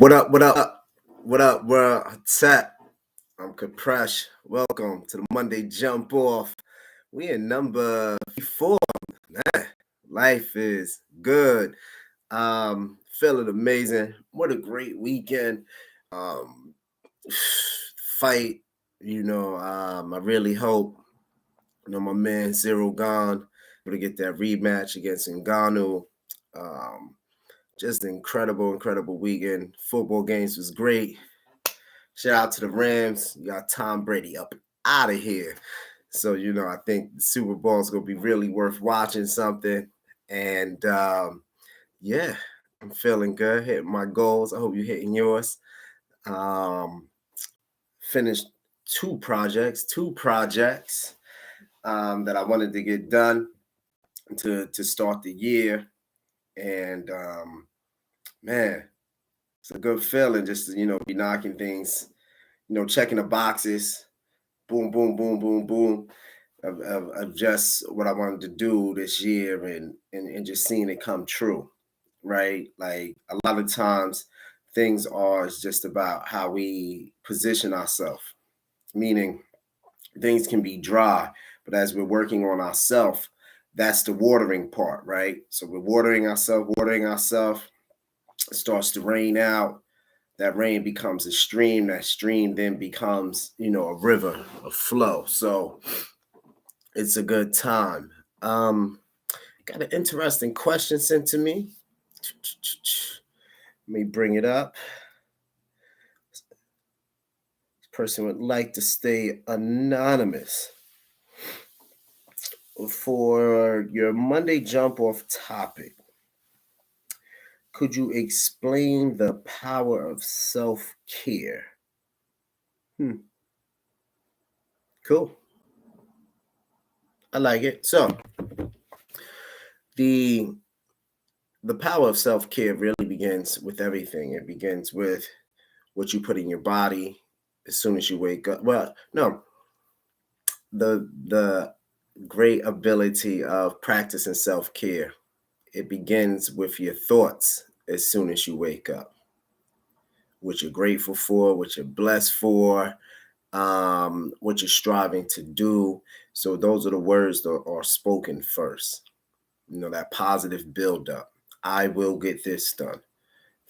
What up? What up? What up, world? What's up? I'm Khepresh. Welcome to the Monday Jump Off. We in number 4. Man, life is good. Feeling amazing. What a great weekend. Um, fight. I really hope. My man Zero Gone able to get that rematch against Ngannou. Um, just incredible weekend. Football games was great. Shout out to the Rams. You got Tom Brady up out of here. So, I think the Super Bowl is going to be really worth watching something. And yeah, I'm feeling good, hitting my goals. I hope you're hitting yours. Finished two projects that I wanted to get done to start the year. And man, it's a good feeling just to, be knocking things, checking the boxes, boom, boom, boom, boom, boom, of just what I wanted to do this year and just seeing it come true, right? Like a lot of times things are just about how we position ourselves, meaning things can be dry, but as we're working on ourselves, that's the watering part, right? So we're watering ourselves, it starts to rain out. That rain becomes a stream. That stream then becomes, a river, a flow. So it's a good time. Got an interesting question sent to me. Let me bring it up. This person would like to stay anonymous. For your Monday jump off topic, could you explain the power of self-care? Cool. I like it. So the power of self-care really begins with everything. It begins with what you put in your body as soon as you wake up. Well, no. The great ability of practicing self-care, it begins with your thoughts as soon as you wake up. What you're grateful for, what you're blessed for, what you're striving to do. So those are the words that are spoken first. That positive buildup. I will get this done.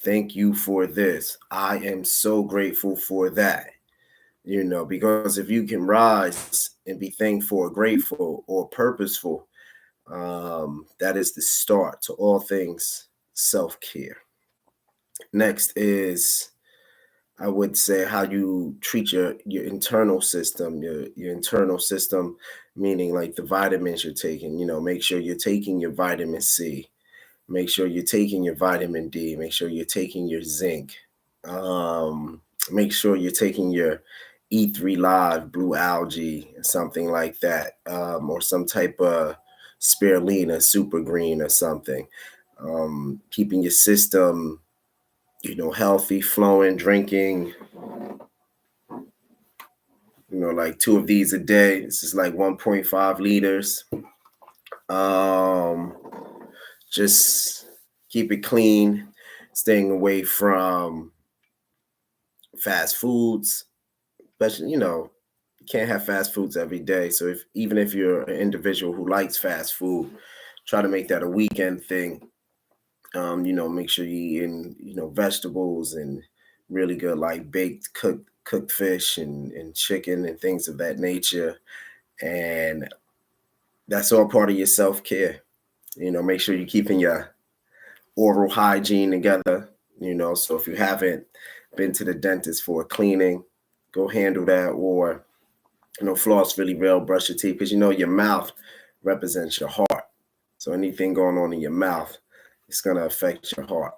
Thank you for this. I am so grateful for that. Because if you can rise and be thankful or grateful or purposeful, that is the start to all things self-care. Next is, I would say, how you treat your internal system, your internal system, meaning like the vitamins you're taking. Make sure you're taking your vitamin C. Make sure you're taking your vitamin D. Make sure you're taking your zinc. Make sure you're taking your E3 Live, blue algae, something like that, or some type of spirulina, super green or something. Keeping your system, healthy, flowing, drinking, like 2 of these a day. This is like 1.5 liters. Just keep it clean, staying away from fast foods, especially, you can't have fast foods every day. So even if you're an individual who likes fast food, try to make that a weekend thing. Make sure you eat vegetables and really good like baked cooked fish and chicken and things of that nature. And that's all part of your self-care. Make sure you're keeping your oral hygiene together. So if you haven't been to the dentist for a cleaning, go handle that, or floss really well, brush your teeth, because your mouth represents your heart. So anything going on in your mouth, it's going to affect your heart.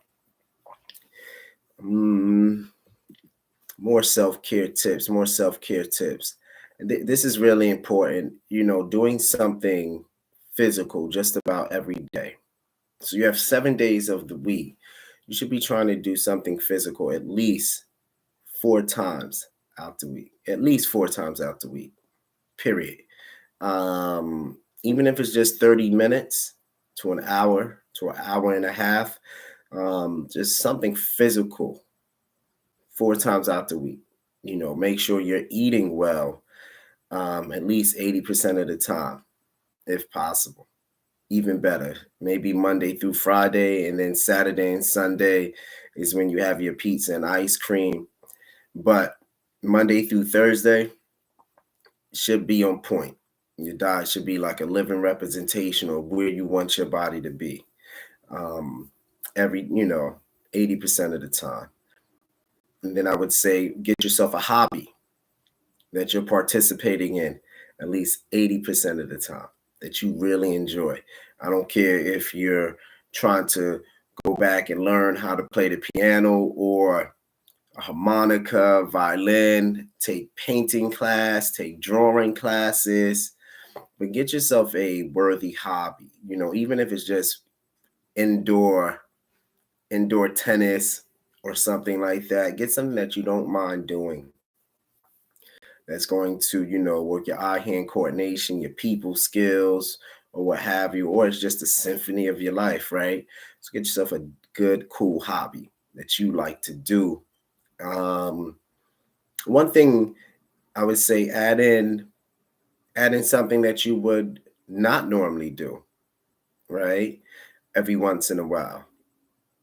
More self-care tips. And this is really important, doing something physical just about every day. So you have 7 days of the week. You should be trying to do something physical at least 4 times out the week. At least 4 times out the week, period. Even if it's just 30 minutes to an hour and a half, just something physical 4 times out the week. Make sure you're eating well, at least 80% of the time, if possible. Even better, maybe Monday through Friday, and then Saturday and Sunday is when you have your pizza and ice cream. But Monday through Thursday should be on point. Your diet should be like a living representation of where you want your body to be. Every 80% of the time. And then I would say get yourself a hobby that you're participating in at least 80% of the time that you really enjoy. I don't care if you're trying to go back and learn how to play the piano or a harmonica, violin, take painting class, take drawing classes, but get yourself a worthy hobby. Even if it's just indoor tennis or something like that. Get something that you don't mind doing. That's going to, work your eye-hand coordination, your people skills, or what have you, or it's just a symphony of your life, right? So get yourself a good, cool hobby that you like to do. One thing I would say, add in something that you would not normally do, right? Every once in a while.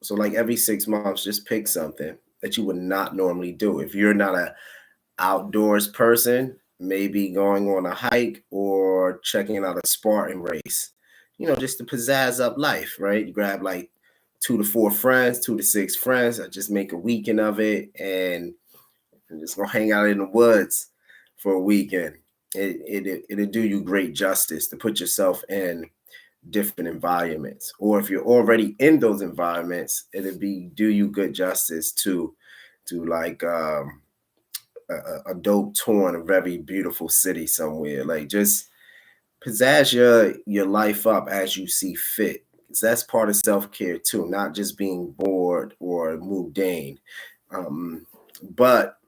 So like every 6 months, just pick something that you would not normally do. If you're not a outdoors person, maybe going on a hike or checking out a Spartan race, just to pizzazz up life, right? You grab like 2 to 4 friends, 2 to 6 friends, I just make a weekend of it and just go hang out in the woods for a weekend. It'll do you great justice to put yourself in different environments, or if you're already in those environments, it'll do you good justice to like a dope tour in a very beautiful city somewhere. Like just pizzazz your life up as you see fit. Because that's part of self-care too, not just being bored or mundane. But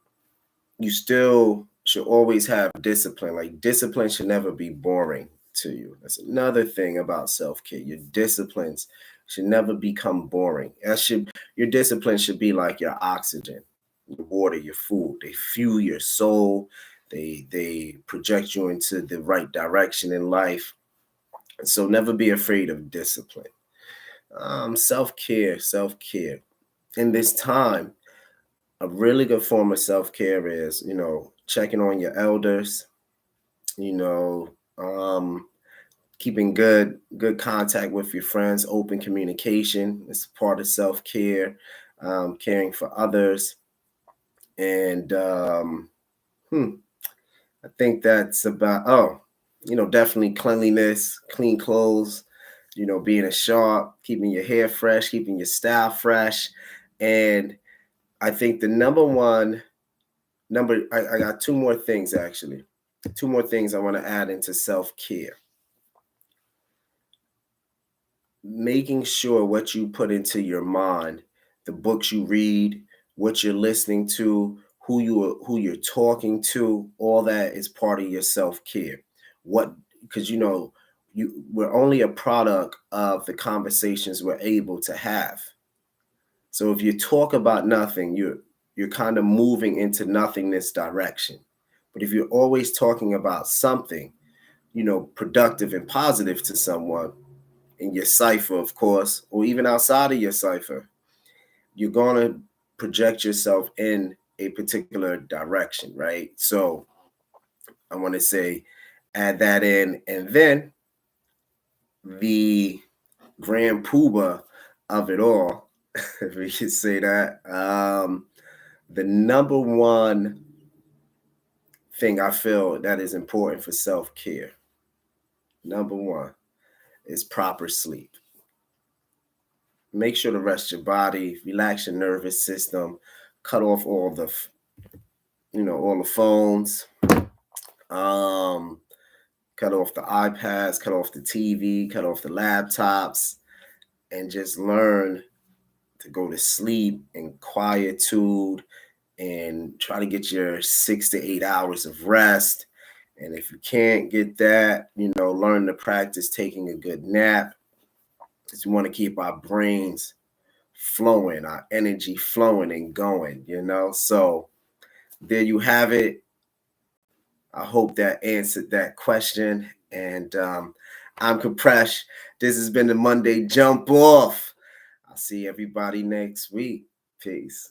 you still should always have discipline. Like discipline should never be boring to you. That's another thing about self-care. Your disciplines should never become boring. Your discipline should be like your oxygen, your water, your food. They fuel your soul. They project you into the right direction in life. So never be afraid of discipline. Self-care. In this time, a really good form of self-care is, checking on your elders, keeping good contact with your friends, open communication. It's part of self-care, caring for others. And I think that's about, definitely cleanliness, clean clothes, being a sharp, keeping your hair fresh, keeping your style fresh. And I think the I got 2 more things actually. 2 more things I want to add into self-care. Making sure what you put into your mind, the books you read, what you're listening to, who you're talking to, all that is part of your self-care. Because we're only a product of the conversations we're able to have. So if you talk about nothing, you're kind of moving into nothingness direction. But if you're always talking about something, productive and positive to someone, in your cipher, of course, or even outside of your cipher, you're going to project yourself in a particular direction, right? So I want to say add that in. And then the grand poobah of it all, if we could say that, the number one thing I feel that is important for self-care, number one, is proper sleep. Make sure to rest your body, relax your nervous system, cut off all the phones, cut off the iPads, cut off the TV, cut off the laptops, and just learn to go to sleep in quietude and try to get your 6 to 8 hours of rest. And if you can't get that, learn to practice taking a good nap, because we want to keep our brains flowing, our energy flowing and going, you know? So there you have it. I hope that answered that question. And I'm Khepresh. This has been the Monday Jump Off. I'll see everybody next week. Peace.